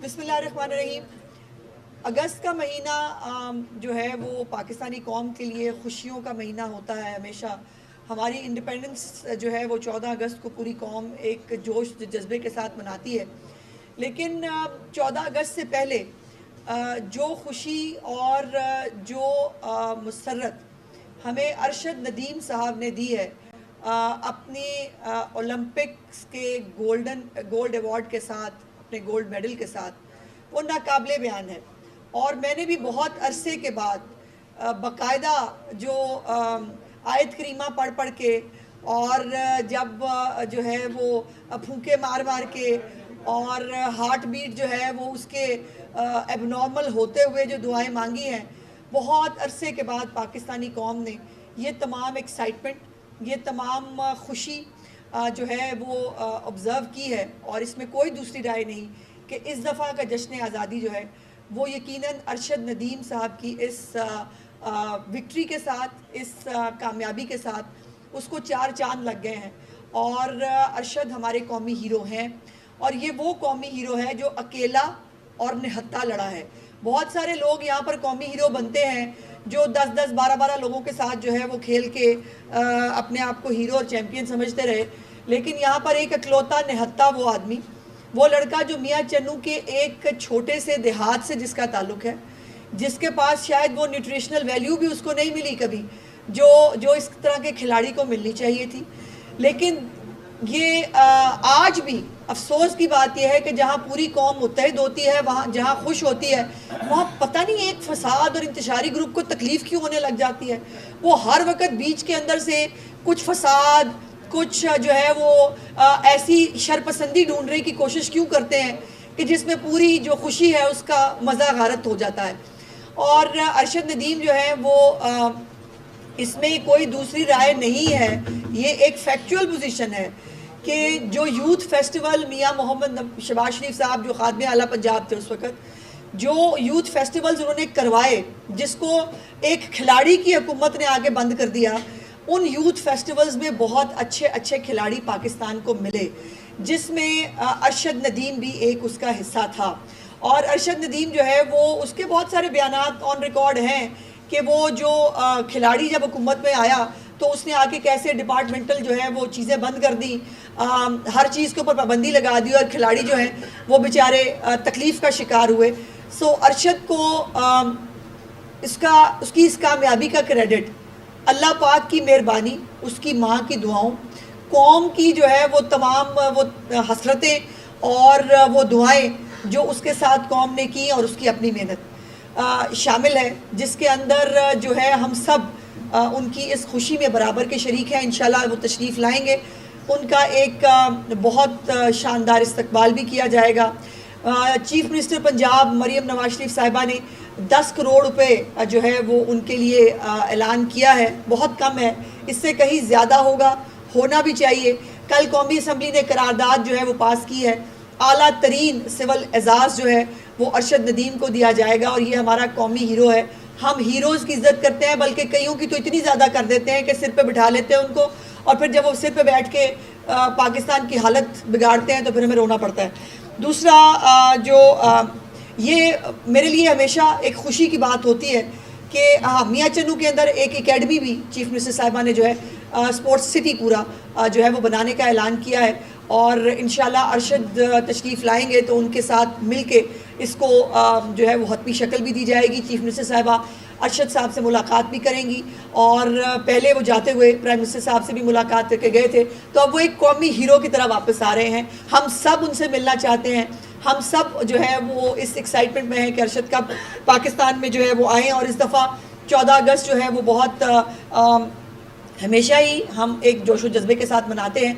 بسم اللہ الرحمن الرحیم۔ اگست کا مہینہ جو ہے وہ پاکستانی قوم کے لیے خوشیوں کا مہینہ ہوتا ہے ہمیشہ۔ ہماری انڈیپینڈنس جو ہے وہ 14 اگست کو پوری قوم ایک جوش جذبے کے ساتھ مناتی ہے، لیکن 14 اگست سے پہلے جو خوشی اور جو مسرت ہمیں ارشد ندیم صاحب نے دی ہے اپنی اولمپکس کے گولڈ ایوارڈ کے ساتھ، اپنے گولڈ میڈل کے ساتھ، وہ ناقابل بیان ہے۔ اور میں نے بھی بہت عرصے کے بعد باقاعدہ جو آیت کریمہ پڑھ کے اور جب جو ہے وہ پھونکے مار کے اور ہارٹ بیٹ جو ہے وہ اس کے ایب نارمل ہوتے ہوئے جو دعائیں مانگی ہیں، بہت عرصے کے بعد پاکستانی قوم نے یہ تمام ایکسائٹمنٹ، یہ تمام خوشی جو ہے وہ آبزرو کی ہے، اور اس میں کوئی دوسری رائے نہیں کہ اس دفعہ کا جشن آزادی جو ہے وہ یقیناً ارشد ندیم صاحب کی اس وکٹری کے ساتھ، اس کامیابی کے ساتھ اس کو 4 چاند لگ گئے ہیں۔ اور ارشد ہمارے قومی ہیرو ہیں، اور یہ وہ قومی ہیرو ہے جو اکیلا اور نہتہ لڑا ہے۔ بہت سارے لوگ یہاں پر قومی ہیرو بنتے ہیں جو 10 12 لوگوں کے ساتھ جو ہے وہ کھیل کے اپنے آپ کو ہیرو اور چیمپئن سمجھتے رہے، لیکن یہاں پر ایک اکلوتا نہتہ وہ آدمی، وہ لڑکا جو میاں چنو کے ایک چھوٹے سے دیہات سے جس کا تعلق ہے، جس کے پاس شاید وہ نیوٹریشنل ویلیو بھی اس کو نہیں ملی کبھی جو اس طرح کے کھلاڑی کو ملنی چاہیے تھی، لیکن یہ آج بھی افسوس کی بات یہ ہے کہ جہاں پوری قوم متحد ہوتی ہے، وہاں جہاں خوش ہوتی ہے، وہاں پتہ نہیں ایک فساد اور انتشاری گروپ کو تکلیف کیوں ہونے لگ جاتی ہے۔ وہ ہر وقت بیچ کے اندر سے کچھ فساد، کچھ جو ہے وہ ایسی شرپسندی ڈھونڈنے کی کوشش کیوں کرتے ہیں کہ جس میں پوری جو خوشی ہے اس کا مزہ غارت ہو جاتا ہے۔ اور ارشد ندیم جو ہے وہ اس میں کوئی دوسری رائے نہیں ہے، یہ ایک فیکچول پوزیشن ہے کہ جو یوتھ فیسٹیول میاں محمد شہباز شریف صاحب جو خادم اعلیٰ پنجاب تھے اس وقت، جو یوتھ فیسٹیولز انہوں نے کروائے، جس کو ایک کھلاڑی کی حکومت نے آگے بند کر دیا، ان یوتھ فیسٹیولز میں بہت اچھے کھلاڑی پاکستان کو ملے، جس میں ارشد ندیم بھی ایک اس کا حصہ تھا۔ اور ارشد ندیم جو ہے وہ اس کے بہت سارے بیانات آن ریکارڈ ہیں کہ وہ جو کھلاڑی جب حکومت میں آیا تو اس نے آ کے کیسے ڈپارٹمنٹل جو ہے وہ چیزیں بند کر دی، ہر چیز کے اوپر پابندی لگا دی، اور کھلاڑی جو ہیں وہ بیچارے تکلیف کا شکار ہوئے۔ سو ارشد کو اس کی اس کامیابی کا کریڈٹ اللہ پاک کی مہربانی، اس کی ماں کی دعاؤں، قوم کی جو ہے وہ تمام وہ حسرتیں اور وہ دعائیں جو اس کے ساتھ قوم نے کی، اور اس کی اپنی محنت شامل ہے، جس کے اندر جو ہے ہم سب ان کی اس خوشی میں برابر کے شریک ہیں۔ انشاءاللہ وہ تشریف لائیں گے، ان کا ایک بہت شاندار استقبال بھی کیا جائے گا۔ چیف منسٹر پنجاب مریم نواز شریف صاحبہ نے 10 کروڑ روپے جو ہے وہ ان کے لیے اعلان کیا ہے، بہت کم ہے، اس سے کہیں زیادہ ہونا بھی چاہیے۔ کل قومی اسمبلی نے قرارداد جو ہے وہ پاس کی ہے، اعلیٰ ترین سول اعزاز جو ہے وہ ارشد ندیم کو دیا جائے گا، اور یہ ہمارا قومی ہیرو ہے۔ ہم ہیروز کی عزت کرتے ہیں، بلکہ کئیوں کی تو اتنی زیادہ کر دیتے ہیں کہ سر پہ بٹھا لیتے ہیں ان کو، اور پھر جب وہ سر پہ بیٹھ کے پاکستان کی حالت بگاڑتے ہیں تو پھر ہمیں رونا پڑتا ہے۔ دوسرا یہ میرے لیے ہمیشہ ایک خوشی کی بات ہوتی ہے کہ میاں چنو کے اندر ایک اکیڈمی بھی چیف منسٹر صاحبہ نے جو ہے اسپورٹس سٹی پورا جو ہے وہ بنانے کا اعلان کیا ہے، اور انشاءاللہ ارشد تشریف لائیں گے تو ان کے ساتھ مل کے اس کو جو ہے وہ حتمی شکل بھی دی جائے گی۔ چیف منسٹر صاحبہ ارشد صاحب سے ملاقات بھی کریں گی، اور پہلے وہ جاتے ہوئے پرائم منسٹر صاحب سے بھی ملاقات کر کے گئے تھے، تو اب وہ ایک قومی ہیرو کی طرح واپس آ رہے ہیں۔ ہم سب ان سے ملنا چاہتے ہیں، ہم سب جو ہے وہ اس ایکسائٹمنٹ میں ہیں کہ ارشد کب پاکستان میں جو ہے وہ آئیں، اور اس دفعہ 14 اگست جو ہے وہ بہت ہمیشہ ہی ہم ایک جوش و جذبے کے ساتھ مناتے ہیں۔